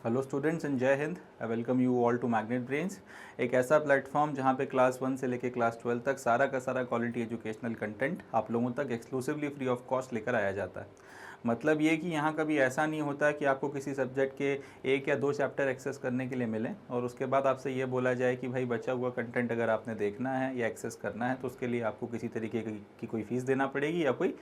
Hello students and जय हिंद। I welcome you all to Magnet Brains, एक ऐसा प्लेटफॉर्म जहां पे क्लास 1 से लेकर क्लास 12 तक सारा का सारा क्वालिटी एजुकेशनल कंटेंट आप लोगों तक एक्सक्लूसिवली फ्री ऑफ कॉस्ट लेकर आया जाता है। मतलब ये कि यहाँ कभी ऐसा नहीं होता कि आपको किसी सब्जेक्ट के 1 या 2 चैप्टर एक्सेस करने के लिए मिले और उसके बाद आपसे ये बोला जाए कि भाई बचा हुआ कंटेंट अगर आपने देखना है या एक्सेस करना है तो उसके लिए आपको किसी तरीके की कोई फ़ीस देना पड़ेगी या कोई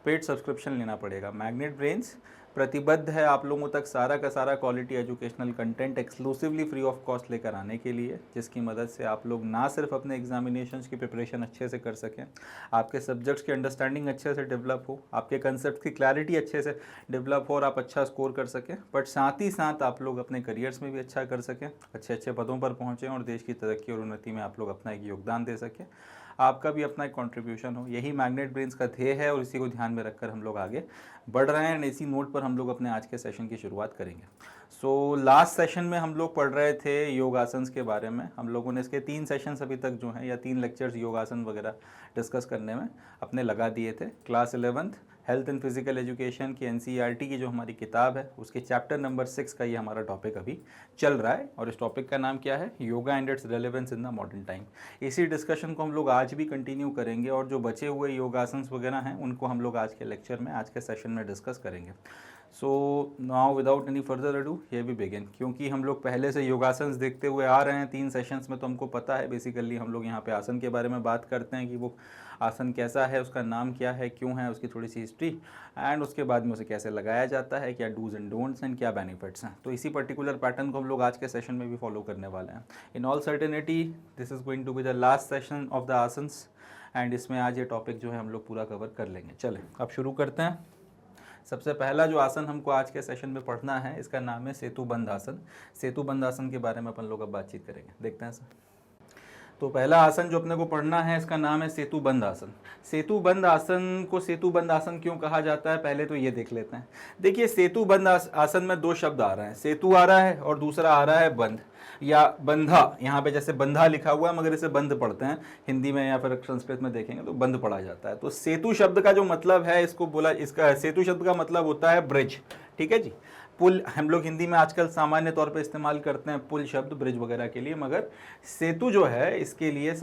पेड सब्सक्रिप्शन लेना पड़ेगा। मैग्नेट ब्रेन्स प्रतिबद्ध है आप लोगों तक सारा का सारा quality educational content exclusively free of cost लेकर आने के लिए, जिसकी मदद से आप लोग ना सिर्फ अपने एग्जामिनेशंस की प्रिपरेशन अच्छे से कर सकें, आपके सब्जेक्ट्स की अंडरस्टैंडिंग अच्छे से डेवलप हो, आपके कंसेप्ट की क्लैरिटी अच्छे से डेवलप हो और आप अच्छा स्कोर कर सकें, बट साथ ही साथ आप लोग अपने करियर्स में भी अच्छा कर सकें, अच्छे अच्छे पदों पर पहुँचें और देश की तरक्की और उन्नति में आप लोग अपना एक योगदान दे सकें, आपका भी अपना एक कंट्रीब्यूशन हो। यही मैग्नेट ब्रेन्स का ध्येय है और इसी को ध्यान में रखकर हम लोग आगे बढ़ रहे हैं एंड इसी नोट पर हम लोग अपने आज के सेशन की शुरुआत करेंगे। सो लास्ट सेशन में हम लोग पढ़ रहे थे योगासन्स के बारे में। हम लोगों ने इसके 3 सेशंस अभी तक जो हैं या 3 लेक्चर्स योगासन वगैरह डिस्कस करने में अपने लगा दिए थे। Class 11th health and physical education की एनसीईआरटी की जो हमारी किताब है उसके चैप्टर नंबर 6 का ये हमारा टॉपिक अभी चल रहा है और इस टॉपिक का नाम क्या है, yoga and it's relevance in the modern time. इसी डिस्कशन को हम लोग आज भी कंटिन्यू करेंगे और जो बचे हुए योगासन्स वगैरह हैं उनको हम लोग आज के लेक्चर में, आज के सेशन में डिस्कस करेंगे। So now without any further ado ये भी बिगिन, क्योंकि हम लोग पहले से योगासन्स देखते हुए आ रहे हैं 3 सेशंस में, तो हमको पता है बेसिकली हम लोग यहाँ पे आसन के बारे में बात करते हैं कि वो आसन कैसा है, उसका नाम क्या है, क्यों है, उसकी थोड़ी सी हिस्ट्री एंड उसके बाद में उसे कैसे लगाया जाता है, क्या डूज एंड डोंट्स एंड क्या बेनिफिट्स हैं। तो इसी पर्टिकुलर पैटर्न को हम लोग आज के सेशन में भी फॉलो करने वाले हैं। In all certainty this is going to be the last session of the asanas and इसमें आज ये टॉपिक जो है हम लोग पूरा कवर कर लेंगे। चलें अब शुरू करते हैं। सबसे पहला जो आसन हमको आज के सेशन में पढ़ना है इसका नाम है सेतुबंध आसन। सेतुबंध आसन के बारे में अपन लोग अब बातचीत करेंगे, देखते हैं सर। तो पहला आसन जो अपने को पढ़ना है इसका नाम है सेतुबंध आसन। सेतुबंध आसन को सेतुबंध आसन क्यों कहा जाता है पहले तो ये देख लेते हैं। देखिए सेतुबंध आसन में 2 शब्द आ रहे हैं, सेतु आ रहा है और दूसरा आ रहा है बंध या बंधा। यहाँ पे जैसे बंधा लिखा हुआ है मगर इसे बंध पढ़ते हैं हिंदी में या फिर संस्कृत में देखेंगे तो बंध पढ़ा जाता है। तो सेतु शब्द का जो मतलब है इसको बोला, इसका सेतु शब्द का मतलब होता है ब्रिज, ठीक है जी। पुल हम लोग हिंदी में आजकल सामान्य तौर पे इस्तेमाल करते हैं पुल शब्द ब्रिज वगैरह के लिए, मगर सेतु जो है इसके लिए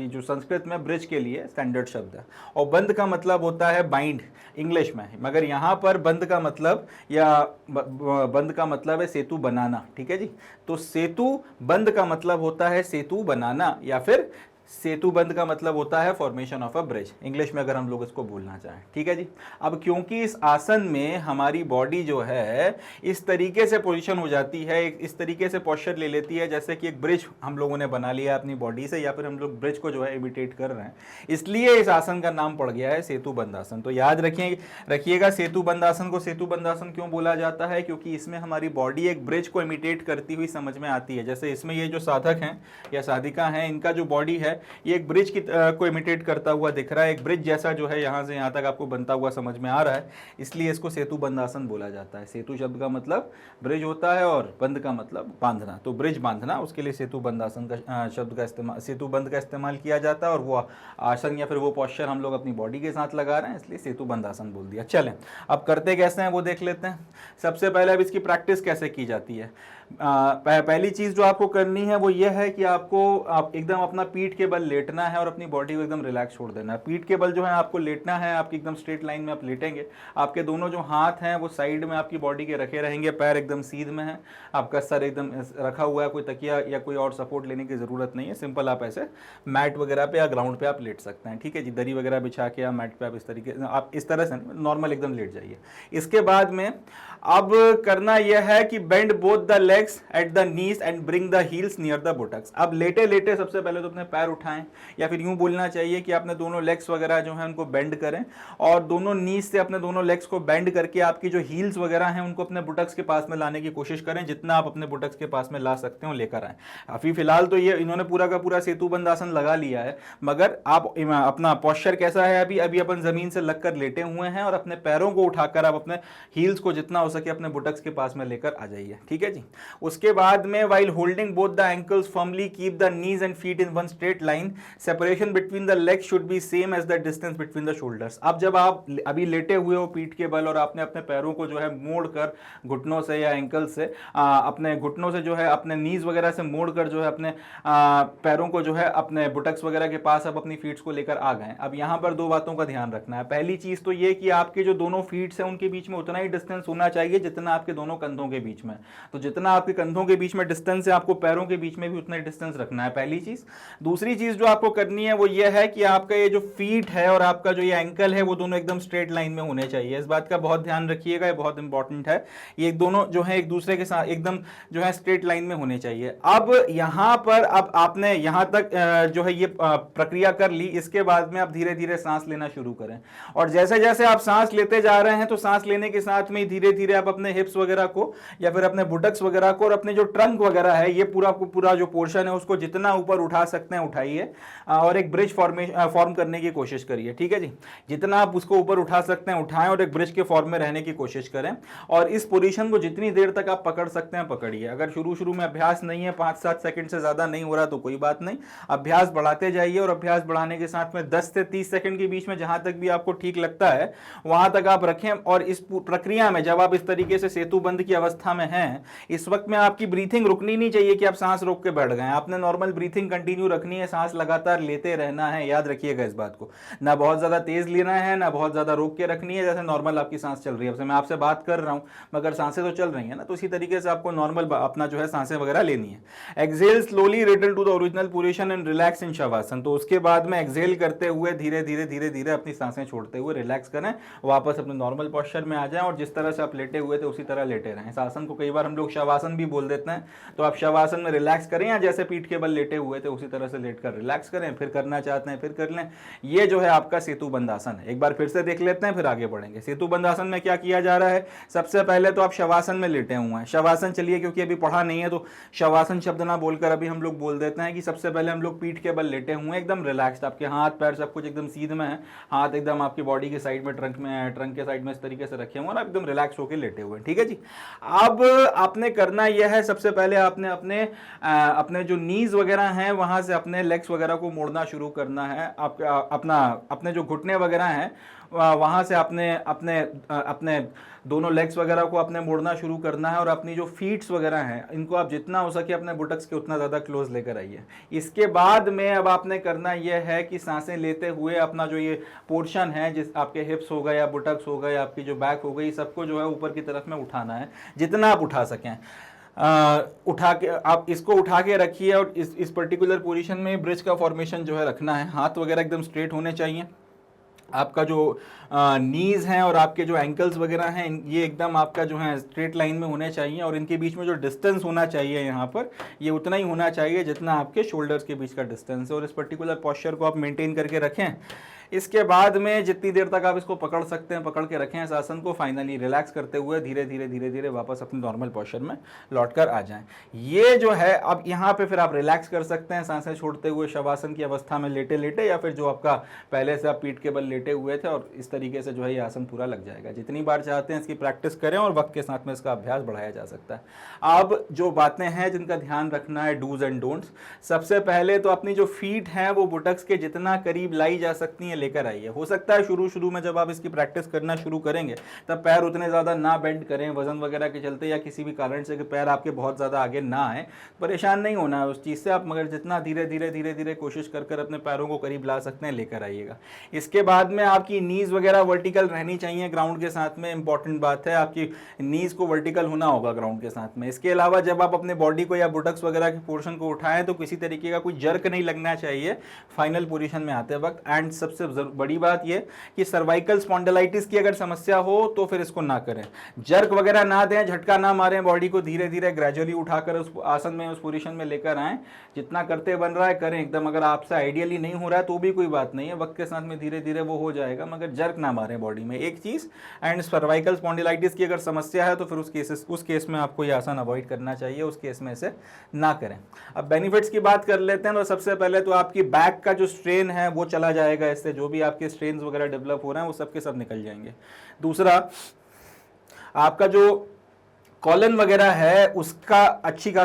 जो संस्कृत में ब्रिज के लिए स्टैंडर्ड शब्द है। और बंध का मतलब होता है बाइंड इंग्लिश में, मगर यहाँ पर बंध का मतलब या बंध का मतलब है सेतु बनाना, ठीक है जी। तो सेतु बंध का मतलब होता है सेतु बनाना या फिर सेतुबंध का मतलब होता है formation of a bridge, English में अगर हम लोग इसको बोलना चाहें, ठीक है जी। अब क्योंकि इस आसन में हमारी बॉडी जो है इस तरीके से पोजीशन हो जाती है, इस तरीके से पोस्चर ले लेती है जैसे कि एक ब्रिज हम लोगों ने बना लिया अपनी बॉडी से, या फिर हम लोग ब्रिज को जो है इमिटेट कर रहे हैं, इसलिए इस आसन का नाम पड़ गया है सेतुबंध आसन। तो याद रखिएगा सेतुबंध आसन को सेतुबंध आसन क्यों बोला जाता है, क्योंकि इसमें हमारी बॉडी एक ब्रिज को इमिटेट करती हुई समझ में आती है। जैसे इसमें ये जो साधक हैं या साधिका हैं, इनका जो बॉडी है ये एक ब्रिज की को इमिटेट करता हुआ दिख रहा है, एक ब्रिज जैसा जो है यहाँ से यहाँ तक आपको बनता हुआ समझ में आ रहा है, इसलिए इसको सेतुबंध आसन बोला जाता है। सेतु शब्द का मतलब ब्रिज होता है और बंध का मतलब बांधना, तो ब्रिज बांधना, उसके लिए सेतुबंध आसन का शब्द का इस्तेमाल, सेतुबंध का इस्तेमाल किया जाता है और वो आसन या फिर वो पोस्चर हम लोग अपनी बॉडी के साथ लगा रहे हैं, इसलिए सेतुबंध आसन बोल दिया। चलें अब करते कैसे हैं वो देख लेते हैं। सबसे पहले अब इसकी प्रैक्टिस कैसे की जाती है। पहली चीज जो आपको करनी है वो ये है कि आप एकदम अपना पीठ के बल लेटना है और अपनी बॉडी को एकदम रिलैक्स छोड़ देना है। पीठ के बल जो है आपको लेटना है, आपकी एकदम स्ट्रेट लाइन में आप लेटेंगे, आपके दोनों जो हाथ हैं वो साइड में आपकी बॉडी के रखे रहेंगे, पैर एकदम सीध में है, आपका सर एकदम रखा हुआ है, कोई तकिया या कोई और सपोर्ट लेने की जरूरत नहीं है। सिंपल आप ऐसे मैट वगैरह पे या ग्राउंड पे आप लेट सकते हैं, ठीक है जी। दरी वगैरह बिछा के या मैट पे आप इस तरह से नॉर्मल एकदम लेट जाइए। इसके बाद में अब करना यह है कि bend both the legs at the knees and bring the heels near the buttocks. अब लेटे लेटे सबसे पहले तो अपने पैर उठाएं, या फिर यूं बोलना चाहिए कि आपने दोनों लेग्स वगैरह जो हैं उनको बेंड करें और दोनों नीज से अपने दोनों लेग्स को बेंड करके आपकी जो हील्स वगैरह हैं उनको अपने बुटक्स के पास में लाने की कोशिश करें। जितना आप अपने बुटक्स के पास में ला सकते हो लेकर आए। अभी फिलहाल तो ये इन्होंने पूरा का पूरा सेतुबंध आसन लगा लिया है, मगर आप अपना पोस्चर कैसा है, अभी अपन जमीन से लगकर लेटे हुए हैं और अपने पैरों को उठाकर आप अपने हील्स को जितना सके अपने बुटक्स के पास में लेकर आ जाइए, ठीक है जी। उसके बाद में while holding both the ankles firmly keep the knees and feet in one straight line, separation between the legs should be same as the distance between the shoulders. अब जब आप अभी लेटे हुए हो पीठ के बल और आपने अपने पैरों को जो है मोड़कर घुटनों से या एंकल से अपने घुटनों से जो है अपने नीज वगैरह से मोड़कर जो है अपने पैरों को जो है अपने बुटक्स वगैरह के पास अब अपनी फीट्स को लेकर आ गए। अब यहां पर दो बातों का ध्यान रखना है। पहली चीज तो ये कि आपके जो दोनों फीट्स हैं उनके बीच में उतना ही डिस्टेंस होना चाहिए जितना आपके दोनों कंधों के बीच में। तो जितना आपके कंधों के बीच में डिस्टेंस है आपको पैरों के बीच में भी उतना ही डिस्टेंस रखना है, पहली चीज। दूसरी चीज जो आपको करनी है वो ये है कि आपका ये जो फीट है और आपका जो ये एंकल है वो दोनों एकदम स्ट्रेट लाइन में होने चाहिए। इस बात का बहुत ध्यान रखिएगा, ये बहुत इंपॉर्टेंट है। ये दोनों जो है एक दूसरे के साथ एकदम जो है स्ट्रेट लाइन में होने चाहिए। अब यहां पर अब आपने यहां तक जो है ये प्रक्रिया कर ली, इसके बाद में आप धीरे धीरे सांस लेना शुरू करें। और जैसे जैसे आप सांस लेते जा रहे हैं तो सांस लेने के साथ में धीरे धीरे आप अपने हिप्स वगैरह को या फिर अपने बुटक्स वगैरह को और अपने जो ट्रंक वगैरह है ये पूरा जो पोर्शन है उसको जितना ऊपर उठा सकते हैं उठाइए और एक ब्रिज फॉर्म करने की कोशिश करिए, ठीक है जी। जितना आप उसको ऊपर उठा सकते हैं उठाएं और एक ब्रिज के फॉर्म में रहने की कोशिश करें। और इस पोजीशन को जितनी देर तक आप पकड़ सकते हैं पकड़िए। अगर शुरू में अभ्यास नहीं है, 5-7 सेकंड से ज्यादा नहीं हो रहा तो कोई बात नहीं, अभ्यास बढ़ाते जाइए। और अभ्यास बढ़ाने के साथ में 10 से 30 सेकंड के बीच में जहां तक भी आपको ठीक लगता है वहां तक आप रखें। और इस प्रक्रिया में जब आप इस तरीके से सेतु बंद की अवस्था में हैं, इस वक्त में आपकी ब्रीथिंग रुकनी नहीं चाहिए कि आप सांस रोक के बैठ गए। आपने नॉर्मल ब्रीथिंग कंटिन्यू रखनी है, सांस लगातार लेते रहना है, याद रखिएगा इस बात को। ना बहुत ज्यादा तेज लेना है ना बहुत ज्यादा रोक के रखनी है, जैसे नॉर्मल आपकी सांस चल रही है। मैं आपसे बात कर रहा हूं मगर सांसें तो चल रही है ना, तो इसी तरीके से आपको नॉर्मल अपना जो है सांसें वगैरह लेनी है। Exhale slowly return to the original position and relax in shavasana. तो उसके बाद में एक्सेल करते हुए धीरे धीरे अपनी सांसें छोड़ते हुए रिलैक्स करें, वापस अपने नॉर्मल पोस्चर में आ जाएं और जिस तरह से आप लेटे हुए थे उसी तरह लेटे रहें। इस आसन को कई बार हम लोग शवासन भी बोल देते हैं, तो आप शवासन में रिलैक्स करें या जैसे पीठ के बल लेटे हुए थे उसी तरह से लेटकर रिलैक्स करें। फिर करना चाहते हैं फिर कर लें। ये जो है आपका सेतु बंद आसन है। एक बार फिर से देख लेते हैं फिर आगे बढ़ेंगे। सेतु बंद आसन में क्या किया जा रहा है, सबसे पहले तो आप शवासन में लेटे हुए हैं। शवासन चलिए क्योंकि अभी पढ़ा नहीं है तो शवासन शब्द ना बोलकर अभी हम लोग बोल देते हैं कि सबसे पहले हम लोग पीठ के बल लेटे हुए हैं, एकदम रिलैक्स्ड। आपके हाथ पैर सब कुछ एकदम सीध में है, हाथ एकदम आपकी बॉडी के साइड में ट्रंक के साइड में इस तरीके से रखे हुए और एकदम रिलैक्स होकर लेटे हुए हैं, ठीक है जी। अब आपने करना यह है, सबसे पहले आपने अपने जो नीज वगैरह हैं वहां से अपने लेग्स वगैरह को मोड़ना शुरू करना है। अपने जो घुटने वगैरह हैं वहां से अपने दोनों लेग्स वगैरह को अपने मोड़ना शुरू करना है। और अपनी जो फीट्स वगैरह हैं इनको आप जितना हो सके अपने बुटक्स के उतना ज़्यादा क्लोज लेकर आइए। इसके बाद में अब आपने करना यह है कि सांसें लेते हुए अपना जो ये पोर्शन है, जिस आपके हिप्स हो गए या बुटक्स हो गए, आपकी जो बैक हो गई, सबको जो है ऊपर की तरफ में उठाना है जितना आप उठा सकें। उठा के आप इसको उठा के रखिए और इस पर्टिकुलर पोजीशन में ब्रिज का फॉर्मेशन जो है रखना है। हाथ वगैरह एकदम स्ट्रेट होने चाहिए। आपका जो नीज हैं और आपके जो एंकल्स वगैरह हैं ये एकदम आपका जो है स्ट्रेट लाइन में होने चाहिए। और इनके बीच में जो डिस्टेंस होना चाहिए यहाँ पर ये उतना ही होना चाहिए जितना आपके शोल्डर्स के बीच का डिस्टेंस है। और इस पर्टिकुलर पोस्चर को आप मेंटेन करके रखें। इसके बाद में जितनी देर तक आप इसको पकड़ सकते हैं पकड़ के रखें इस आसन को। फाइनली रिलैक्स करते हुए धीरे धीरे वापस अपने नॉर्मल पोस्चर में लौटकर आ जाएं। ये जो है अब यहाँ पे फिर आप रिलैक्स कर सकते हैं सांसें छोड़ते हुए शवासन की अवस्था में लेटे लेटे, या फिर जो आपका पहले से आप पीठ के बल लेटे हुए थे, और इस तरीके से जो है ये आसन पूरा लग जाएगा। जितनी बार चाहते हैं इसकी प्रैक्टिस करें और वक्त के साथ में इसका अभ्यास बढ़ाया जा सकता है। अब जो बातें हैं जिनका ध्यान रखना है, डूज एंड डोंट्स। सबसे पहले तो अपनी जो फीट हैं वो बुटक्स के जितना करीब लाई जा सकती हैं लेकर आइए। हो सकता है शुरू में जब आप इसकी प्रैक्टिस करना शुरू करेंगे तब पैर उतने ज़्यादा ना बेंड करें वजन वगैरह के चलते, या किसी भी कारण से कि पैर आपके बहुत ज़्यादा आगे ना आए। परेशान नहीं होना है उस चीज़ से आप, मगर जितना धीरे धीरे कोशिश कर अपने पैरों को करीब ला सकते हैं लेकर आइएगा। इसके बाद में आपकी नीज वगैरह वर्टिकल रहनी चाहिए ग्राउंड के साथ में। इंपॉर्टेंट बात है, आपकी नीज को वर्टिकल होना होगा ग्राउंड के साथ में। इसके अलावा जब आप अपने बॉडी को या बुटक्स वगैरह के पोर्शन को उठाएं तो किसी तरीके का कोई जर्क नहीं लगना चाहिए फाइनल पोजीशन में आते वक्त। एंड सबसे बड़ी बात यह कि सर्वाइकल स्पॉन्डिलाइटिस की अगर समस्या हो तो फिर इसको ना करें, जर्क वगैरह ना दें, झटका ना मारें, बॉडी को धीरे धीरे ग्रेजुअली उठाकर उस आसन में उस पोजीशन में लेकर आएं। जितना करते बन रहा है करें एकदम। अगर आपसे आइडियली नहीं हो रहा है तो भी कोई बात नहीं है, वक्त के साथ में धीरे धीरे वो हो जाएगा, मगर जर्क ना मारें बॉडी में, एक चीज। एंड सर्वाइकल स्पॉन्डिलाइटिस की अगर समस्या है तो फिर उस केस में आपको ये आसन अवॉइड करना चाहिए, उस केस में इसे ना करें। अब बेनिफिट्स की बात कर लेते हैं। तो सबसे पहले तो आपकी बैक का जो स्ट्रेन है वो चला जाएगा, इससे जो भी आपके स्ट्रेन वगैरह डेवलप हो रहे हैं वो सब के सब निकल जाएंगे। दूसरा, आपका जो कॉलन वगैरह है उसका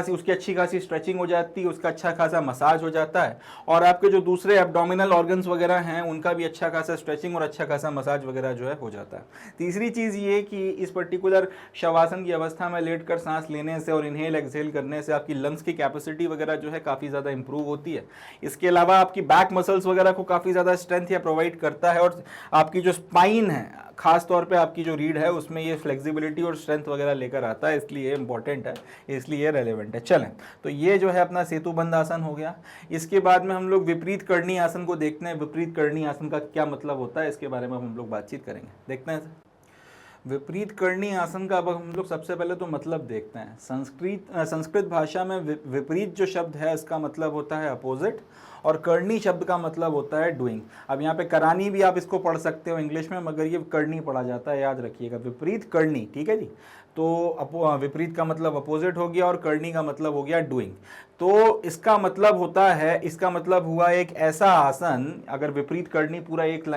उसकी अच्छी खासी स्ट्रेचिंग हो जाती है, उसका अच्छा खासा मसाज हो जाता है, और आपके जो दूसरे एब्डोमिनल ऑर्गन्स वगैरह हैं उनका भी अच्छा खासा स्ट्रेचिंग और अच्छा खासा मसाज वगैरह जो है हो जाता है। तीसरी चीज़ ये कि इस पर्टिकुलर शवासन की अवस्था में लेटकर सांस लेने से और इनहेल एक्सहेल करने से आपकी लंग्स की कैपेसिटी वगैरह जो है काफ़ी ज़्यादा इंप्रूव होती है। इसके अलावा आपकी बैक मसल्स वगैरह को काफ़ी ज़्यादा स्ट्रेंथ या प्रोवाइड करता है, और आपकी जो स्पाइन है खास तौर पे आपकी जो रीढ़ है उसमें ये फ्लेक्सिबिलिटी और स्ट्रेंथ वगैरह लेकर आता है, इसलिए इंपॉर्टेंट है, इसलिए ये रेलेवेंट है। चलें, तो ये जो है अपना सेतुबंध आसन हो गया। इसके बाद में हम लोग विपरीत करणी आसन को देखते हैं। विपरीत करणी आसन का क्या मतलब होता है इसके बारे में हम लोग बातचीत करेंगे, देखते हैं। विपरीत करणी आसन का अब हम लोग सबसे पहले तो मतलब देखते हैं। संस्कृत भाषा में विपरीत जो शब्द है इसका मतलब होता है अपोजिट, और करनी शब्द का मतलब होता है डूइंग। अब यहाँ पे करानी भी आप इसको पढ़ सकते हो इंग्लिश में, मगर ये करनी पढ़ा जाता है, याद रखिएगा, विपरीत करनी, ठीक है जी। तो विपरीत का मतलब अपोजिट हो गया और करनी का मतलब हो गया डूइंग। तो इसका मतलब होता है, इसका मतलब हुआ एक ऐसा आसन, अगर विपरीत करनी पूरा एक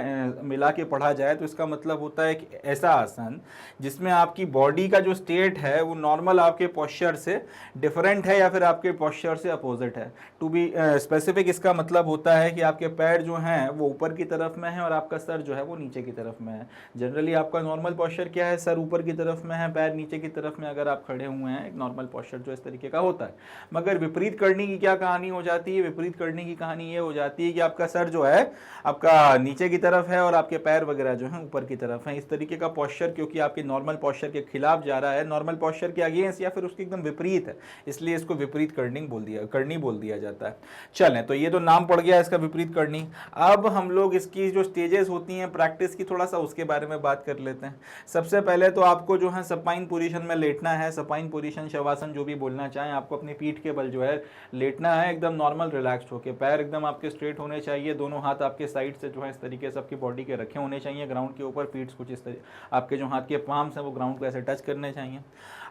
मिला के पढ़ा जाए तो इसका मतलब होता है एक ऐसा आसन जिसमें आपकी बॉडी का जो स्टेट है वो नॉर्मल आपके पोस्चर से डिफरेंट है या फिर आपके पोस्चर से अपोजिट है। टू बी स्पेसिफिक, इसका मतलब होता है कि आपके पैर जो हैं वो ऊपर की तरफ में है और आपका सर जो है वो नीचे की तरफ में है। जनरली आपका नॉर्मल पोस्चर क्या है, सर ऊपर की तरफ में है, पैर नीचे की तरफ में अगर आप खड़े हुए हैं, एक नॉर्मल पोस्चर जो इस तरीके का होता है। मगर विपरीत करने की क्या कहानी हो जाती है, विपरीत करने की कहानी ये हो जाती है कि आपका सर जो है आपका नीचे की तरफ है और आपके पैर वगैरह जो है ऊपर की तरफ है। इस तरीके का पोस्चर क्योंकि आपके नॉर्मल पोस्चर के खिलाफ जा रहा है, नॉर्मल पोस्चर के अगेंस्ट या फिर उसके एकदम विपरीत है, इसलिए इसको विपरीत करनी बोल दिया जाता है। चलें, तो ये तो नाम पड़ गया इसका, विपरीत करनी। अब हम लोग इसकी जो स्टेजेस होती हैं प्रैक्टिस की, थोड़ा सा उसके बारे में बात कर लेते हैं। सबसे पहले तो आपको जो है सपाइन पोजीशन में लेटना है। सपाइन पोजीशन, शवासन, जो भी बोलना चाहें, आपको अपनी पीठ के बल जो है लेटना है, एकदम नॉर्मल रिलैक्स्ड होके। पैर एकदम आपके स्ट्रेट होने चाहिए, दोनों हाथ आपके साइड से जो है इस तरीके से आपकी बॉडी के रखे होने चाहिए ग्राउंड के ऊपर। फीट्स कुछ इस तरीके, आपके जो हाथ के पाम्स हैं वो ग्राउंड को ऐसे टच करने चाहिए।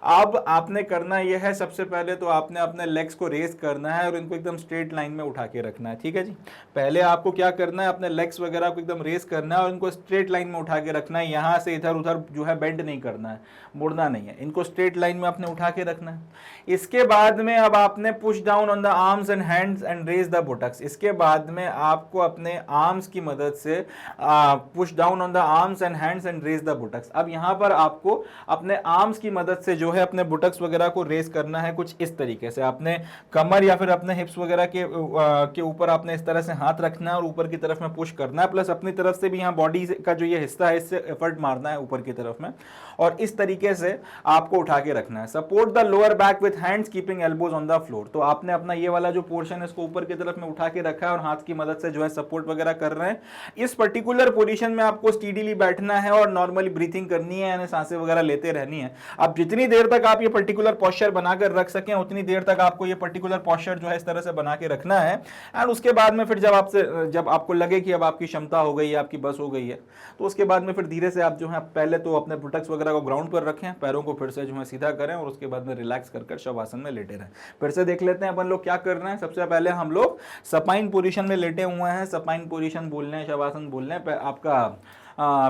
अब आपने करना यह है, सबसे पहले तो आपने अपने लेग्स को रेस करना है और इनको एकदम स्ट्रेट लाइन में उठा के रखना है, ठीक है जी। पहले आपको क्या करना है, अपने लेग्स वगैरह को एकदम रेस करना है और इनको स्ट्रेट लाइन में उठा के रखना है। यहाँ से इधर उधर जो है बेंड नहीं करना है, मुड़ना नहीं है, इनको स्ट्रेट लाइन में आपने उठा के रखना है। इसके बाद में अब आपने push down on the arms and hands and raise the buttocks. इसके बाद में आपको अपने आर्म्स की मदद से push down on the arms and hands and raise the buttocks. अब यहाँ पर आपको अपने आर्म्स की मदद से जो है अपने बुटक्स वगैरह को रेस करना है कुछ इस तरीके से। आपने कमर या फिर अपने हिप्स वगैरह के ऊपर आपने इस तरह से हाथ रखना है और ऊपर की तरफ में पुश करना है, प्लस अपनी तरफ से भी यहाँ बॉडी का जो ये हिस्सा है इससे एफर्ट मारना है ऊपर की तरफ में, और इस तरीके से आपको उठा के रखना है। Support the lower back with hands keeping elbows on the floor. तो आपने अपना ये वाला जो पोर्शन है इसको ऊपर की तरफ में उठा के रखा है और हाथ की मदद से जो है सपोर्ट वगैरह कर रहे हैं। इस पर्टिकुलर पोजीशन में आपको स्टीडीली बैठना है और नॉर्मली ब्रीथिंग करनी है, यानी सांसें वगैरह लेते रहनी है। अब जितनी देर तक आप ये पर्टिकुलर पोस्चर बनाकर रख सकें उतनी देर तक आपको ये पर्टिकुलर पोस्चर जो है इस तरह से बना के रखना है। एंड उसके बाद में फिर जब आपको लगे कि अब आपकी क्षमता हो गई है, आपकी बस हो गई है, तो उसके बाद में फिर धीरे से आप जो है पहले तो अपने बुटक्स वगैरह को ग्राउंड पर रखें, पैरों को फिर से जो है सीधा करें और उसके बाद में रिलैक्स कर शवासन में लेटे रहें। फिर से देख लेते हैं अपन लोग क्या कर रहे हैं। सबसे पहले हम लोग सपाइन पोजीशन में लेटे हुए हैं। सपाइन पोजीशन बोल रहे हैं, शवासन बोल रहे हैं, आपका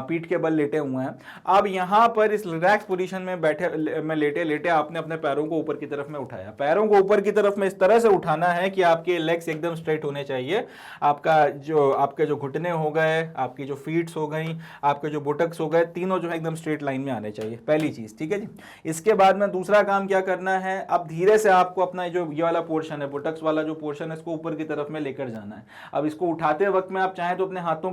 पीठ के बल लेटे हुए हैं। अब यहाँ पर इस रिलैक्स पोजीशन में लेटे आपने अपने पैरों को ऊपर की तरफ में उठाया। पैरों को ऊपर की तरफ में इस तरह से उठाना है कि आपके लेग्स एकदम स्ट्रेट होने चाहिए। आपके जो घुटने हो गए, आपकी जो फीट्स हो गई, आपके जो बुटक्स हो गए, तीनों जो है एकदम स्ट्रेट लाइन में आने चाहिए, पहली चीज, ठीक है जी। इसके बाद में दूसरा काम क्या करना है, अब धीरे से आपको अपना जो ये वाला पोर्शन है, बुटक्स वाला जो पोर्शन है, इसको ऊपर की तरफ में लेकर जाना है। अब इसको उठाते वक्त में आप चाहें तो अपने हाथों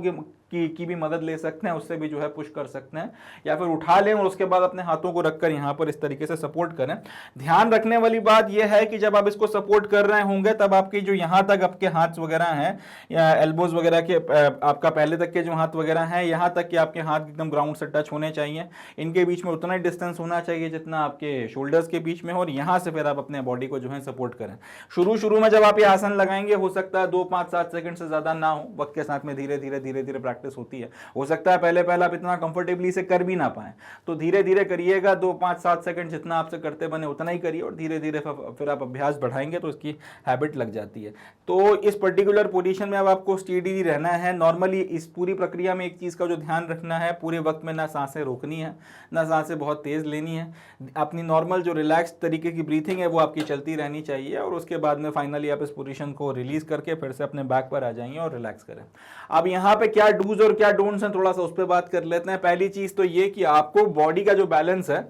की भी मदद ले सकते हैं, उससे भी जो है पुश कर सकते हैं, या फिर उठा लें और उसके बाद अपने हाथों को रखकर यहाँ पर इस तरीके से सपोर्ट करें। ध्यान रखने वाली बात यह है कि जब आप इसको सपोर्ट कर रहे होंगे तब आपकी जो यहाँ तक आपके हाथ वगैरह हैं या एल्बोज वगैरह के, आपका पहले तक के जो हाथ वगैरह हैं, यहाँ तक कि आपके हाथ एकदम ग्राउंड से टच होने चाहिए। इनके बीच में उतना ही डिस्टेंस होना चाहिए जितना आपके शोल्डर्स के बीच में हो, और यहाँ से फिर आप अपने बॉडी को जो है सपोर्ट करें। शुरू में जब आप ये आसन लगाएंगे हो सकता है 2, 5, 7 सेकंड से ज्यादा ना हो, वक्त के साथ में धीरे धीरे प्रैक्टिस होती है। हो सकता है पहले पहले आप इतना कंफर्टेबली से कर भी ना पाए, तो धीरे धीरे करिएगा, 2 5 7 सेकंड जितना आपसे करते बने उतना ही करिए, और धीरे धीरे फिर आप अभ्यास बढ़ाएंगे तो इसकी हैबिट लग जाती है। तो इस पर्टिकुलर पोजीशन में अब आपको स्टेडी रहना है। नॉर्मली इस पूरी प्रक्रिया में एक चीज़ का जो ध्यान रखना है, पूरे वक्त में ना सांसें रोकनी है, ना सांसें बहुत तेज़ लेनी है। अपनी नॉर्मल जो रिलैक्स तरीके की ब्रीथिंग है वो आपकी चलती रहनी चाहिए, और उसके बाद में फाइनली आप इस पोजीशन को रिलीज करके फिर से अपने बैक पर आ जाएंगे और रिलैक्स करें। अब यहाँ पे क्या डूज और क्या डोंट्स हैं, थोड़ा सा उस पर बात कर लेते हैं। पहली चीज़ तो ये कि आपको बॉडी का जो बैलेंस है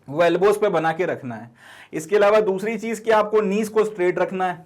वो एल्बोज पे बना के रखना है। इसके अलावा दूसरी चीज़ कि आपको नीज को स्ट्रेट रखना है।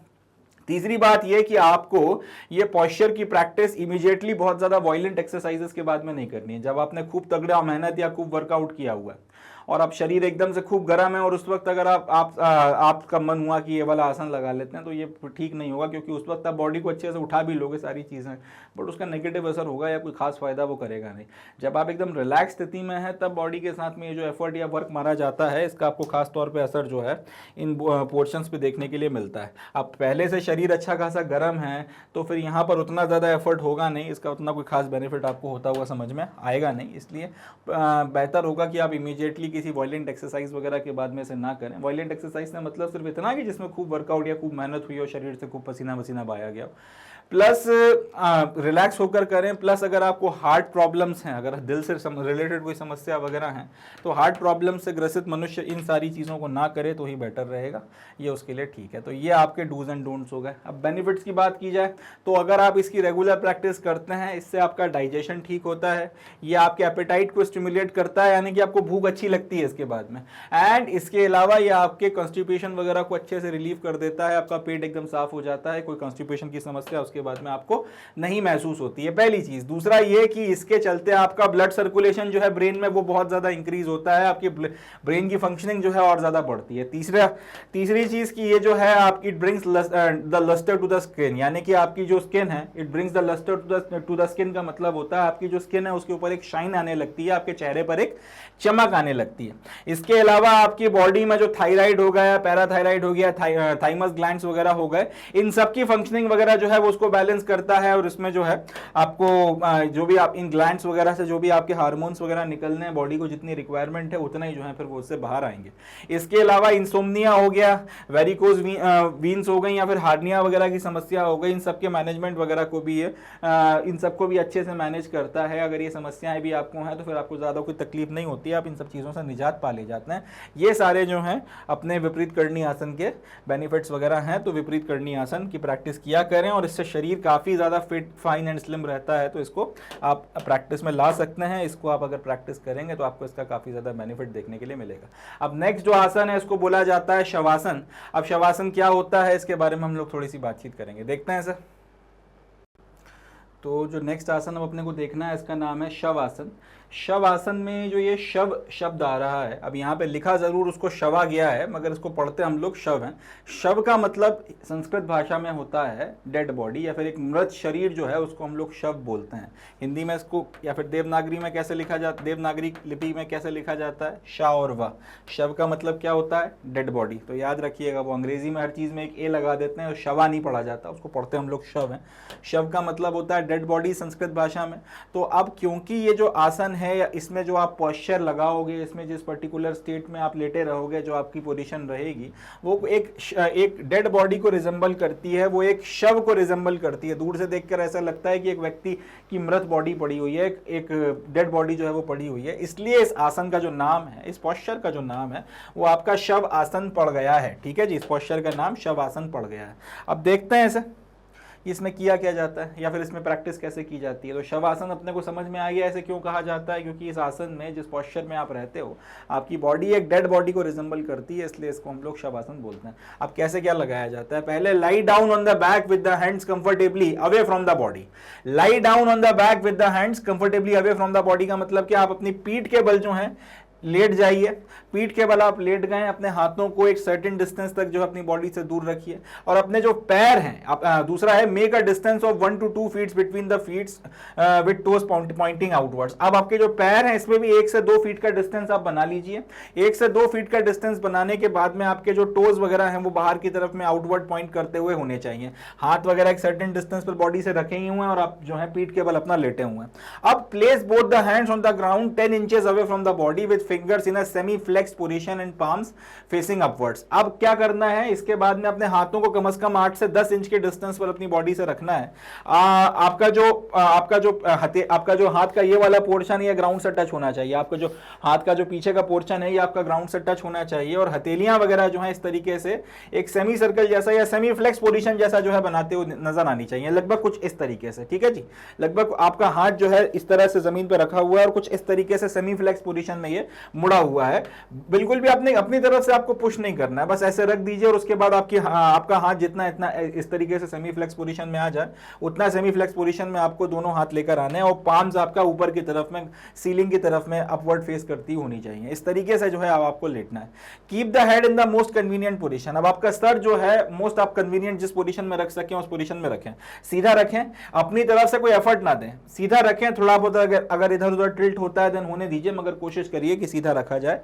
तीसरी बात यह कि आपको ये पॉस्चर की प्रैक्टिस इमीडिएटली बहुत ज़्यादा वॉयलेंट एक्सरसाइजेस के बाद में नहीं करनी है। जब आपने खूब तगड़ा मेहनत या खूब वर्कआउट किया हुआ है और आप शरीर एकदम से खूब गर्म है और उस वक्त अगर आपका मन हुआ कि ये वाला आसन लगा लेते हैं, तो ये ठीक नहीं होगा, क्योंकि उस वक्त आप बॉडी को अच्छे से उठा भी लोगे सारी चीज़ें, बट उसका नेगेटिव असर होगा या कोई खास फायदा वो करेगा नहीं। जब आप एकदम रिलैक्स स्थिति में है तब बॉडी के साथ में ये जो एफर्ट या वर्क मारा जाता है, इसका आपको खास तौर पर असर जो है इन पोर्शंस पे देखने के लिए मिलता है। अब पहले से शरीर अच्छा खासा गर्म है तो फिर यहाँ पर उतना ज़्यादा एफर्ट होगा नहीं, इसका उतना कोई खास बेनिफिट आपको होता हुआ समझ में आएगा नहीं। इसलिए बेहतर होगा कि आप इमीडिएटली किसी वॉयलेंट एक्सरसाइज वगैरह के बाद में से ना करें। वॉयलेंट एक्सरसाइज का मतलब सिर्फ इतना कि जिसमें खूब वर्कआउट या खूब मेहनत हुई हो, शरीर से खूब पसीना वसीना बहाया गया हो, प्लस रिलैक्स होकर करें। प्लस अगर आपको हार्ट प्रॉब्लम्स हैं, अगर दिल से रिलेटेड कोई समस्या वगैरह हैं, तो हार्ट प्रॉब्लम से ग्रसित मनुष्य इन सारी चीज़ों को ना करे तो ही बेटर रहेगा, ये उसके लिए ठीक है। तो ये आपके डूज एंड डोंट्स हो गए। अब बेनिफिट्स की बात की जाए तो अगर आप इसकी रेगुलर प्रैक्टिस करते हैं, इससे आपका डाइजेशन ठीक होता है, ये आपके एपेटाइट को स्टिमुलेट करता है, यानी कि आपको भूख अच्छी लगती है इसके बाद में। एंड इसके अलावा ये आपके कॉन्स्टिपेशन वगैरह को अच्छे से रिलीव कर देता है, आपका पेट एकदम साफ हो जाता है, कोई कॉन्स्टिपेशन की समस्या उसके बाद में आपको नहीं महसूस होती है, पहली चीज। दूसरा ये कि इसके चलते आपका ब्लड सर्कुलेशन जो है ब्रेन में वो बहुत ज्यादा इंक्रीज होता है, आपकी ब्रेन की फंक्शनिंग जो है और ज्यादा बढ़ती है। तीसरी चीज कि ये जो है आपकी it brings the lustre to the skin, यानी कि आपकी जो स्किन है, it brings the lustre to the skin का मतलब होता है आपकी जो स्किन है उसके ऊपर एक शाइन आने लगती है, आपके चेहरे पर एक चमक आने लगती है। इसके अलावा आपकी बॉडी में जो थायराइड हो गया, पैराथायराइड हो गया, थाइमस ग्लैंड्स वगैरह हो गए, इन सब की फंक्शनिंग वगैरह जो है वो उसको बैलेंस करता है, और इसमें जो है आपको जो भी आप इन ग्लैंड्स वगैरह से जो भी आपके हार्मोन्स वगैरह निकलने हैं, बॉडी को जितनी रिक्वायरमेंट है उतना ही जो है फिर वो उससे बाहर आएंगे। इसके अलावा इंसोम्निया हो गया, वेरिकोज वीन्स हो गई, या फिर हार्निया वगैरह की समस्या हो गई, इन सब के मैनेजमेंट वगैरह को भी ये इन सबको भी अच्छे से मैनेज करता है। अगर ये समस्याएं भी आपको हैं तो फिर आपको ज़्यादा कोई तकलीफ नहीं होती है, आप इन सब चीज़ों से निजात पा ले जाते हैं। ये सारे जो हैं अपने विपरीत करणी आसन के बेनिफिट्स वगैरह हैं, तो विपरीत करणी आसन की प्रैक्टिस किया करें, और इससे शरीर काफ़ी ज़्यादा फिट फाइन एंड स्लिम रहता है। तो इसको आप प्रैक्टिस में ला सकते हैं, इसको आप अगर प्रैक्टिस करेंगे तो आपको इसका काफ़ी ज़्यादा बेनिफिट देखने के लिए मिलेगा। अब नेक्स्ट जो आसन है इसको बोला जाता है शवासन। अब शवासन क्या होता है इसके बारे में हम लोग थोड़ी सी बातचीत करेंगे, देखते हैं सर। तो जो नेक्स्ट आसन अब अपने को देखना है इसका नाम है शव आसन। शव आसन में जो ये शव शब्द आ रहा है, अब यहाँ पे लिखा ज़रूर उसको शवा गया है, मगर इसको पढ़ते हम लोग शव हैं। शव का मतलब संस्कृत भाषा में होता है डेड बॉडी, या फिर एक मृत शरीर जो है उसको हम लोग शव बोलते हैं। हिंदी में इसको या फिर देवनागरी में कैसे लिखा जाता, देवनागरी लिपि में कैसे लिखा जाता है, शा और वा। शव का मतलब क्या होता है, डेड बॉडी। तो याद रखिएगा, वो अंग्रेजी में हर चीज़ में एक ए लगा देते हैं और शवा नहीं पढ़ा जाता, उसको पढ़ते हम लोग शव हैं। शव का मतलब होता है डेड बॉडी संस्कृत भाषा में। तो अब क्योंकि ये जो आसन है, या इसमें जो आप पोस्चर लगाओगे, इसमें जिस पर्टिकुलर स्टेट में आप लेटे रहोगे, जो आपकी पोजीशन रहेगी वो एक डेड बॉडी को रिजेंबल करती है, वो एक शव को रिजेंबल करती है। दूर से देखकर ऐसा लगता है कि एक व्यक्ति की मृत बॉडी पड़ी हुई है, एक डेड बॉडी जो है वो पड़ी हुई है। इसलिए इस आसन का जो नाम है, इस पोस्चर का जो नाम है वो आपका शव आसन पड़ गया है। ठीक है जी, इस पोस्चर का नाम शव आसन पड़ गया है। अब देखते हैं इसे, इसमें किया क्या जाता है या फिर इसमें प्रैक्टिस कैसे की जाती है। तो शवासन अपने को समझ में आ गया ऐसे क्यों कहा जाता है, क्योंकि इस आसन में जिस पोस्चर में आप रहते हो आपकी बॉडी एक डेड बॉडी को रिजेंबल करती है, इसलिए इसको हम लोग शवासन बोलते हैं। अब कैसे क्या लगाया जाता है, पहले lie down on the back with the hands comfortably away from the body. Lie down on the back with the hands comfortably away from the body का मतलब कि आप अपनी पीठ के बल जो है लेट जाइए, पीठ के बल आप लेट गए, अपने हाथों को एक सर्टेन डिस्टेंस तक जो है अपनी बॉडी से दूर रखिए, और अपने जो पैर हैं, दूसरा है make a distance of 1 to 2 feet between the feets with toes pointing outwards. अब आपके जो पैर हैं इसमें भी 1 से 2 फीट का डिस्टेंस आप बना लीजिए। 1 से 2 फीट का डिस्टेंस बनाने के बाद में आपके जो टोज वगैरह हैं वो बाहर की तरफ में आउटवर्ड पॉइंट करते हुए होने चाहिए। हाथ वगैरह एक सर्टेन डिस्टेंस पर बॉडी से रखे ही हुए हैं और आप जो है पीठ के बल अपना लेटे हुए हैं। अब place both the hands on the ground 10 inches away from the body with fingers in a semi flex position and palms facing upwards. अब क्या करना है, इसके बाद में अपने हाथों को कम से कम 8 से 10 इंच के डिस्टेंस पर अपनी बॉडी से रखना है। आपका जो हाथ का ये वाला पोर्शन है ग्राउंड से टच होना चाहिए। आपका जो हाथ का जो पीछे का पोर्शन है ये आपका ग्राउंड से टच होना चाहिए, और हथेलियां वगैरह जो है इस तरीके से एक सेमी सर्कल जैसा या सेमी फ्लेक्स पोजीशन जैसा जो है बनाते हुए नजर आनी चाहिए, लगभग कुछ इस तरीके से। ठीक है जी, लगभग आपका हाथ जो है इस तरह से जमीन पर रखा हुआ है और कुछ इस तरीके से सेमी फ्लेक्स पोजीशन में ये मुड़ा हुआ है। बिल्कुल भी आपने अपनी तरफ से आपको पुश नहीं करना है, बस ऐसे रख दीजिए और उसके बाद आपका हाथ जितना इतना इस तरीके से सेमी फ्लेक्स पोजीशन में आ जाए उतना सेमी फ्लेक्स पोजीशन में आपको दोनों हाथ लेकर आने हैं, और पाम्स आपका ऊपर की तरफ में सीलिंग की तरफ में अपवर्ड फेस करती होनी चाहिए। इस तरीके से जो है आपको लेटना है। Keep the head in the most convenient position. अब आपका सर जो है मोस्ट आप कन्वीनियंट जिस पोजीशन में रख सकें उस पोजीशन में रखें, सीधा रखें, अपनी तरफ से कोई एफर्ट ना दें, सीधा रखें। थोड़ा बहुत अगर इधर उधर टिल्ट होता है देन होने दीजिए, मगर कोशिश करिए कि सीधा रखा जाए।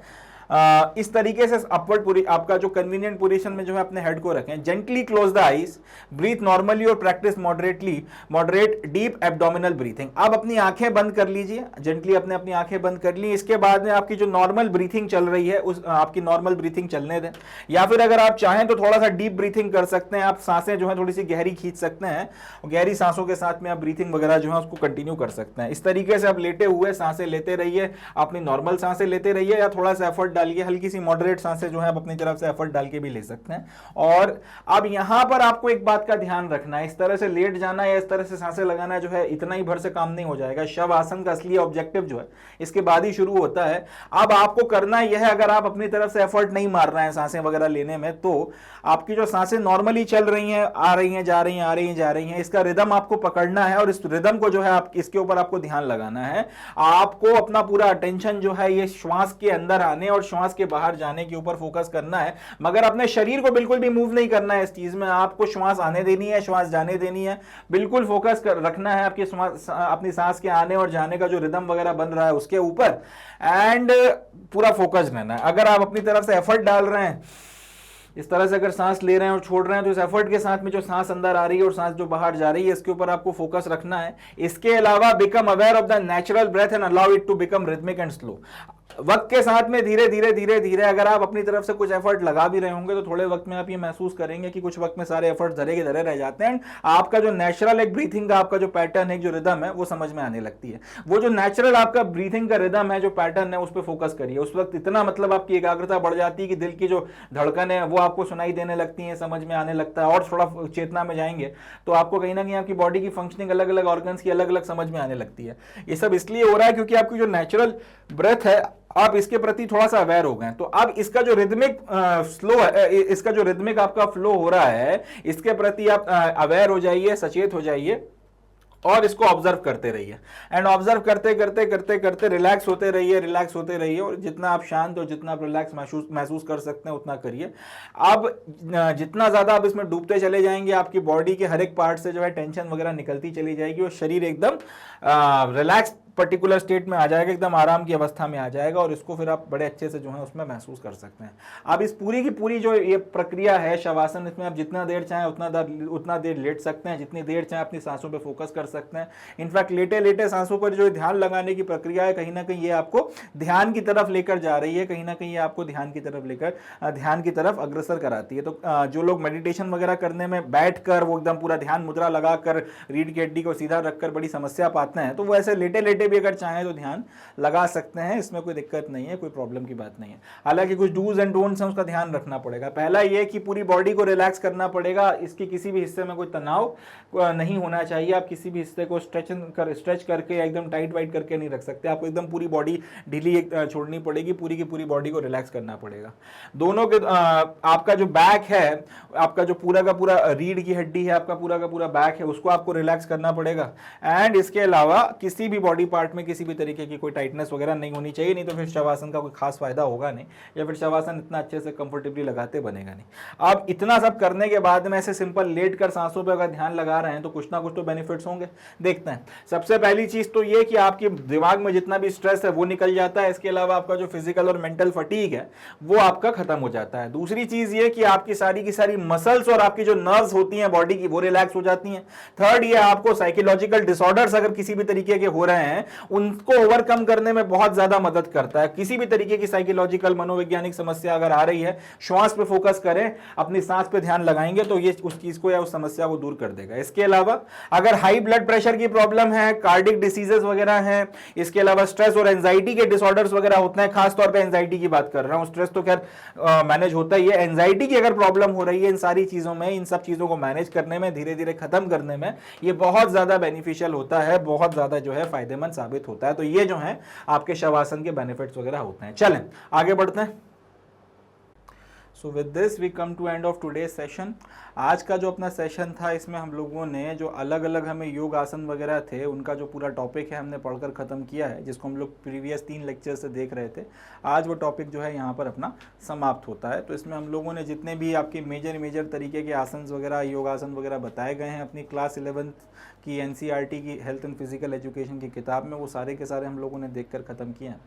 इस तरीके से अपवर्ड पूरी आपका जो कन्वीनियंट पोजीशन में जो है अपने हेड को रखें। Gently close the eyes, breathe normally और practise moderate deep abdominal breathing. अब अपनी आंखें बंद कर लीजिए, जेंटली अपनी आंखें बंद कर ली। इसके बाद में आपकी जो नॉर्मल ब्रीथिंग चल रही है उस आपकी नॉर्मल ब्रीथिंग चलने दें, या फिर अगर आप चाहें तो थोड़ा सा डीप ब्रीथिंग कर सकते हैं। आप सांसें जो है थोड़ी सी गहरी खींच सकते हैं और गहरी सांसों के साथ में आप ब्रीथिंग वगैरह जो है उसको कंटिन्यू कर सकते हैं। इस तरीके से आप लेटे हुए सांसें लेते रहिए, अपनी नॉर्मल सांसें लेते रहिए, या थोड़ा सा एफर्ट डालिए, हल्की सी मॉडरेट सांसें जो है आप अपनी तरफ से एफर्ट डाल के भी ले सकते हैं। और अब यहां पर आपको एक बात का ध्यान रखना है, इस तरह से लेट जाना या इस तरह से सांसें लगाना जो है इतना ही भर से काम नहीं हो जाएगा। शव आसन का असली ऑब्जेक्टिव जो है इसके बाद ही शुरू होता है। अब आपको करना यह है, अगर आप अपनी तरफ से एफर्ट नहीं मार रहे हैं सांसें वगैरह लेने में, तो आपकी जो सांसें नॉर्मली चल रही हैं, आ रही हैं, जा रही हैं, आ रही हैं, जा रही हैं, इसका रिदम आपको पकड़ना है और इस रिदम को जो है आप इसके ऊपर आपको ध्यान लगाना है। आपको अपना पूरा अटेंशन जो है ये श्वास के अंदर आने और श्वास के बाहर जाने के ऊपर फोकस करना है, मगर अपने शरीर को बिल्कुल भी मूव नहीं करना है। इस चीज में आपको श्वास आने देनी है, श्वास जाने देनी है, बिल्कुल फोकस रखना है आपकी अपनी सांस के आने और जाने का जो रिदम वगैरह बन रहा है उसके ऊपर, एंड पूरा फोकस रहना है। अगर आप अपनी तरफ से एफर्ट डाल रहे हैं, इस तरह से अगर सांस ले रहे हैं और छोड़ रहे हैं, तो इस एफर्ट के साथ में जो सांस अंदर आ रही है और सांस जो बाहर जा रही है इसके ऊपर आपको फोकस रखना है। इसके अलावा become aware of the natural breath and allow it to become rhythmic and slow. वक्त के साथ में धीरे धीरे अगर आप अपनी तरफ से कुछ एफर्ट लगा भी रहे होंगे तो थोड़े वक्त में आप ये महसूस करेंगे कि कुछ वक्त में सारे एफर्ट धरे के धरे रह जाते हैं। आपका जो नेचुरल एक ब्रीथिंग का आपका जो पैटर्न है, जो रिदम है, वो समझ में आने लगती है। वो जो नेचुरल आपका ब्रीथिंग का रिदम है, जो पैटर्न है, उस पर फोकस करिए। उस वक्त इतना मतलब आपकी एकाग्रता बढ़ जाती है कि दिल की जो धड़कन है वो आपको सुनाई देने लगती है, समझ में आने लगता है, और थोड़ा चेतना में जाएंगे तो आपको कहीं ना कहीं आपकी बॉडी की फंक्शनिंग अलग अलग ऑर्गन्स की अलग अलग समझ में आने लगती है। ये सब इसलिए हो रहा है क्योंकि आपकी जो नेचुरल ब्रेथ है आप इसके प्रति थोड़ा सा अवेयर हो गए। तो अब इसका जो रिदमिक स्लो है, इसका जो रिदमिक आपका फ्लो हो रहा है, इसके प्रति आप अवेयर हो जाइए, सचेत हो जाइए और इसको ऑब्जर्व करते रहिए। एंड ऑब्जर्व करते करते करते करते रिलैक्स होते रहिए और जितना आप शांत और जितना आप रिलैक्स महसूस कर सकते हैं उतना करिए। अब जितना ज़्यादा आप इसमें डूबते चले जाएंगे, आपकी बॉडी के हर एक पार्ट से जो है टेंशन वगैरह निकलती चली जाएगी और शरीर एकदम रिलैक्स पर्टिकुलर स्टेट में आ जाएगा, एकदम आराम की अवस्था में आ जाएगा, और इसको फिर आप बड़े अच्छे से जो है उसमें महसूस कर सकते हैं। अब इस पूरी की पूरी जो ये प्रक्रिया है शवासन, इसमें आप जितना देर चाहें उतना देर लेट सकते हैं, जितनी देर चाहें अपनी सांसों पे फोकस कर सकते हैं। इनफैक्ट लेटे लेटे सांसों पर जो ध्यान लगाने की प्रक्रिया है, कहीं ना कहीं ये आपको ध्यान की तरफ लेकर जा रही है, कहीं ना कहीं ये आपको ध्यान की तरफ अग्रसर कराती है। तो जो लोग मेडिटेशन वगैरह करने में बैठ कर वो एकदम पूरा ध्यान मुद्रा लगाकर रीढ़ की हड्डी को सीधा रखकर बड़ी समस्या पाते हैं, तो वो ऐसे लेटे लेटे भी अगर चाहें तो ध्यान लगा सकते हैं, इसमें कोई दिक्कत नहीं है, कोई प्रॉब्लम की बात नहीं है। हालांकि कुछ डूज एंड डोंट्स हैं, उसका ध्यान रखना पड़ेगा। पहला ये कि पूरी बॉडी को रिलैक्स करना पड़ेगा, इसकी किसी भी हिस्से में कोई तनाव नहीं होना चाहिए। आप किसी भी हिस्से को स्ट्रेच करके एकदम टाइट वाइट करके नहीं रख सकते, आपको एकदम पूरी बॉडी ढीली छोड़नी पड़ेगी, पूरी की पूरी बॉडी को रिलैक्स करना पड़ेगा। दोनों के आपका जो बैक है, आपका जो पूरा का पूरा रीढ़ की हड्डी है, आपका पूरा का पूरा बैक है, उसको आपको रिलैक्स करना पड़ेगा। एंड इसके अलावा किसी भी बॉडी पार्ट में किसी भी तरीके की कोई टाइटनेस वगैरह नहीं होनी चाहिए, नहीं तो फिर शवासन का कोई खास फायदा होगा नहीं, या फिर शवासन इतना अच्छे से कंफर्टेबली लगाते बनेगा नहीं। अब इतना सब करने के बाद में ऐसे सिंपल लेट कर सांसों पे अगर ध्यान लगा रहे हैं तो कुछ ना कुछ तो बेनिफिट्स होंगे। देखते हैं। सबसे पहली चीज तो ये कि आपके दिमाग में जितना भी स्ट्रेस है वो निकल जाता है। इसके अलावा आपका जो फिजिकल और मेंटल फटीग है वो आपका खत्म हो जाता है। दूसरी चीज ये कि आपकी सारी की सारी मसल्स और आपकी जो नर्व्स होती हैं बॉडी की वो रिलैक्स हो जाती हैं। थर्ड, ये आपको साइकोलॉजिकल डिसऑर्डर्स अगर किसी भी तरीके के हो रहे हैं उनको ओवरकम करने में बहुत ज्यादा मदद करता है। किसी भी तरीके की साइकोलॉजिकल मनोवैज्ञानिक समस्या अगर आ रही है, श्वास पे फोकस करें, अपनी सांस पे ध्यान लगाएंगे तो ये उस चीज को या उस समस्या को दूर कर देगा। इसके अलावा अगर हाई ब्लड प्रेशर की प्रॉब्लम है, कार्डिक डिसीजेस वगैरह हैं, इसके अलावा स्ट्रेस और एंजाइटी के डिसऑर्डर्स वगैरह होते हैं, खासतौर पे एंजाइटी की बात कर रहा हूं, स्ट्रेस तो खैर मैनेज होता ही है। एंजाइटी की अगर प्रॉब्लम हो रही है, इन सारी चीजों में, इन सब चीजों को मैनेज करने में, धीरे धीरे खत्म करने में ये बहुत ज्यादा बेनिफिशियल होता है, बहुत ज्यादा जो है फायदेमंद साबित होता है। तो ये जो है आपके शवासन के बेनिफिट्स वगैरह होते हैं। चलें आगे बढ़ते हैं। So with this we come to end of today session. आज का जो अपना सेशन था इसमें हम लोगों ने जो अलग अलग हमें योग आसन वगैरह थे उनका जो पूरा टॉपिक है हमने पढ़कर ख़त्म किया है, जिसको हम लोग प्रीवियस 3 लेक्चर से देख रहे थे। आज वो टॉपिक जो है यहाँ पर अपना समाप्त होता है। तो इसमें हम लोगों ने जितने भी आपके मेजर तरीके के आसन वगैरह, योगासन वगैरह बताए गए हैं अपनी क्लास 11th की NCERT की हेल्थ एंड फिजिकल एजुकेशन की किताब में, वो सारे के सारे हम लोगों ने देखकर ख़त्म किए हैं।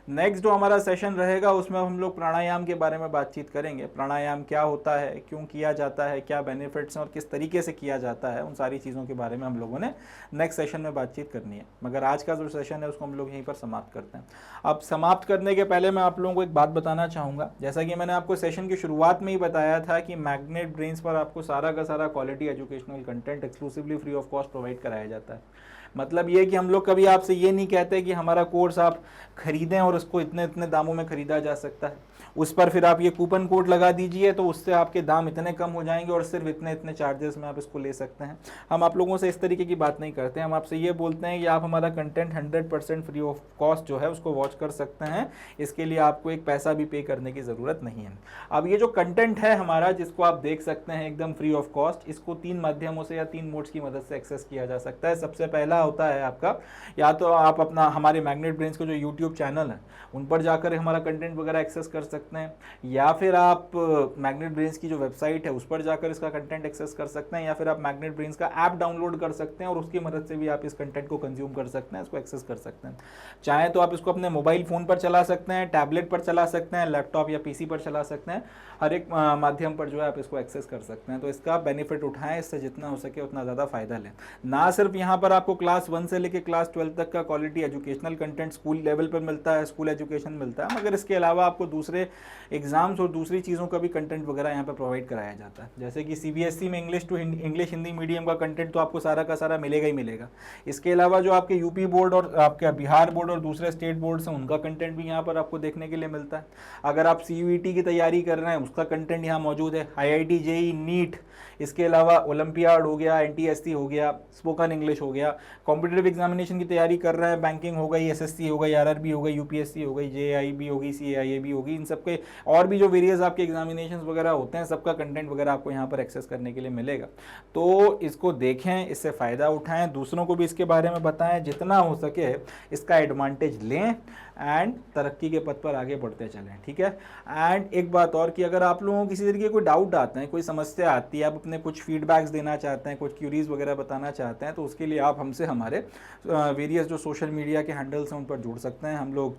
नेक्स्ट जो हमारा सेशन रहेगा उसमें हम लोग प्राणायाम के बारे में बातचीत करेंगे। प्राणायाम क्या होता है, क्यों किया जाता है, क्या बेनिफिट्स हैं और किस तरीके से किया जाता है, उन सारी चीज़ों के बारे में हम लोगों ने नेक्स्ट सेशन में बातचीत करनी है। मगर आज का जो सेशन है उसको हम लोग यहीं पर समाप्त करते हैं। अब समाप्त करने के पहले मैं आप लोगों को एक बात बताना चाहूँगा। जैसा कि मैंने आपको सेशन की शुरुआत में ही बताया था कि मैग्नेट ब्रेन्स पर आपको सारा का सारा quality educational content exclusively free of cost provide कराया जाता है। मतलब ये कि हम लोग कभी आपसे ये नहीं कहते कि हमारा कोर्स आप खरीदें और उसको इतने इतने दामों में खरीदा जा सकता है, उस पर फिर आप ये कूपन कोड लगा दीजिए तो उससे आपके दाम इतने कम हो जाएंगे और सिर्फ इतने इतने चार्जेस में आप इसको ले सकते हैं। हम आप लोगों से इस तरीके की बात नहीं करते। हम आपसे ये बोलते हैं कि आप हमारा कंटेंट 100% फ्री ऑफ कॉस्ट जो है उसको वॉच कर सकते हैं। इसके लिए आपको एक पैसा भी पे करने की ज़रूरत नहीं है। अब ये जो कंटेंट है हमारा जिसको आप देख सकते हैं एकदम फ्री ऑफ कॉस्ट, इसको 3 माध्यमों से या 3 मोड्स की मदद से एक्सेस किया जा सकता है। सबसे पहला होता है आपका, या तो आप अपना हमारे मैग्नेट ब्रेन्स के जो यूट्यूब चैनल है उन पर जाकर हमारा कंटेंट वगैरह एक्सेस कर सकते हैं, या फिर आप मैग्नेट ब्रेन्स की जो वेबसाइट है उस पर जाकर इसका कंटेंट एक्सेस कर सकते हैं, या फिर आप मैग्नेट ब्रेन्स का ऐप डाउनलोड कर सकते हैं और उसकी मदद से भी आप इस कंटेंट को कंज्यूम कर सकते हैं, इसको एक्सेस कर सकते हैं। चाहे तो आप इसको अपने मोबाइल फ़ोन पर चला सकते हैं, टैबलेट पर चला सकते हैं, लैपटॉप या PC पर चला सकते हैं। हर एक माध्यम पर जो है आप इसको एक्सेस कर सकते हैं। तो इसका बेनिफिट उठाएं, इससे जितना हो सके उतना ज़्यादा फ़ायदा लें। ना सिर्फ यहाँ पर आपको क्लास 1 से लेकर क्लास 12 तक का quality educational content school level पर मिलता है, स्कूल एजुकेशन मिलता है, मगर इसके अलावा आपको दूसरे एग्जाम्स और दूसरी चीज़ों का भी कंटेंट वगैरह यहाँ पर प्रोवाइड कराया जाता है। जैसे कि CBSE में इंग्लिश हिंदी मीडियम का कंटेंट तो आपको सारा का सारा मिलेगा ही मिलेगा। इसके अलावा जो आपके यूपी बोर्ड और आपके बिहार बोर्ड और दूसरे स्टेट बोर्ड्स हैं उनका कंटेंट भी यहाँ पर आपको देखने के लिए मिलता है। अगर आप CUET की तैयारी कर रहे हैं उसका कंटेंट यहाँ मौजूद है, IIT JEE नीट, इसके अलावा ओलंपियाड हो गया, NTSC हो गया, स्पोकन इंग्लिश हो गया, कॉम्पिटिटिव एग्जामिनेशन की तैयारी कर रहे हैं, बैंकिंग हो गई, SSC हो गई, RRB हो गई, UPSC हो गई, JIB होगी, CAIAB होगी, इन सब के और भी जो वेरियस आपके एग्जामिनेशन वगैरह होते हैं सबका कंटेंट वगैरह आपको यहाँ पर एक्सेस करने के लिए मिलेगा। तो इसको देखें, इससे फ़ायदा उठाएं, दूसरों को भी इसके बारे में बताएं, जितना हो सके इसका एडवांटेज लें एंड तरक्की के पथ पर आगे बढ़ते चलें। ठीक है। एंड एक बात और कि अगर आप लोगों को किसी तरीके कोई डाउट आते हैं, कोई समस्या आती है, आप अपने कुछ फीडबैक्स देना चाहते हैं, कुछ क्यूरीज वगैरह बताना चाहते हैं, तो उसके लिए आप हमसे हमारे वेरियस जो सोशल मीडिया के हैंडल्स हैं उन पर जुड़ सकते हैं। हम लोग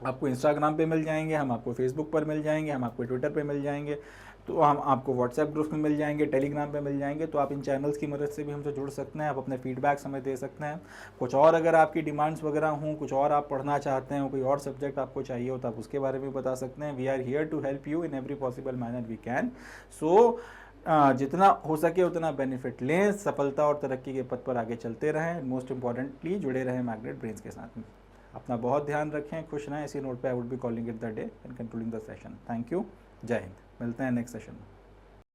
आपको इंस्टाग्राम पे मिल जाएंगे, हम आपको फेसबुक पर मिल जाएंगे, हम आपको ट्विटर पे मिल जाएंगे, तो हम आपको व्हाट्सएप ग्रुप में मिल जाएंगे, टेलीग्राम पे मिल जाएंगे। तो आप इन चैनल्स की मदद से भी हमसे जुड़ सकते हैं, आप अपने फीडबैक्स हमें दे सकते हैं। कुछ और अगर आपकी डिमांड्स वगैरह हों, कुछ और आप पढ़ना चाहते हैं, कोई और सब्जेक्ट आपको चाहिए हो तो आप उसके बारे में बता सकते हैं। We are here to help you in every possible manner we can. So जितना हो सके उतना बेनिफिट लें, सफलता और तरक्की के पथ पर आगे चलते रहें, मोस्ट इंपॉर्टेंटली जुड़े रहें मैग्नेट ब्रेन्स के साथ में। अपना बहुत ध्यान रखें, खुश रहें। इसी नोट पे I would be calling it the day and concluding the session. Thank you, जय हिंद। मिलते हैं नेक्स्ट सेशन में।